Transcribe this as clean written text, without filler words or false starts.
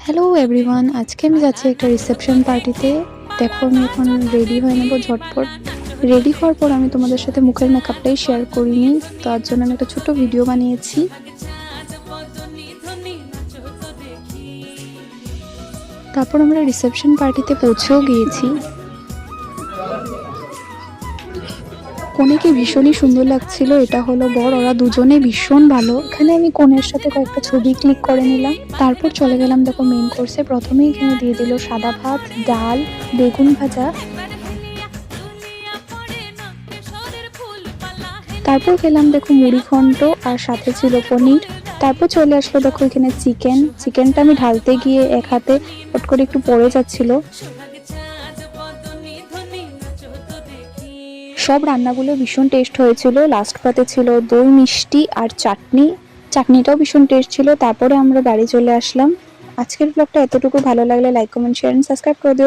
Hello everyone, আজকে আমি যাচ্ছি একটা রিসেপশন পার্টিতে। দেখো আমি এখন রেডি হয়ে নেবো ঝটপট। রেডি হওয়ার পর আমি তোমাদের সাথে মুখের মেকআপটাই শেয়ার করিনি, তার জন্য আমি একটা ছোট ভিডিও বানিয়েছি। তারপর আমরা রিসেপশন পার্টিতে পৌঁছেও গিয়েছি। কনেকে ভীষণই সুন্দর লাগছিল, এটা হলো বর, ওরা দুজনে ভীষণ ভালো। এখানে আমি কনের সাথে কয়েকটা ছবি ক্লিক করে নিলাম। তারপর চলে গেলাম দেখো মেইন কোর্সে। প্রথমেই এখানে দিয়ে দিল সাদা ভাত, ডাল, বেগুন ভাজা। তারপর খেলাম দেখো মুড়ি ঘন্ট, আর সাথে ছিল পনির। তারপর চলে আসলো দেখো এখানে চিকেনটা আমি ঢালতে গিয়ে এক হাতে পট করে একটু পড়ে যাচ্ছিল। সব রান্নাগুলো ভীষণ টেস্ট হয়েছিল। লাস্ট পাতে ছিল দই মিষ্টি আর চাটনিটাও ভীষণ টেস্ট ছিল। তারপরে আমরা বাড়ি চলে আসলাম। আজকের ব্লগটা এতটুকু। ভালো লাগলে like comment share and subscribe করে দিও।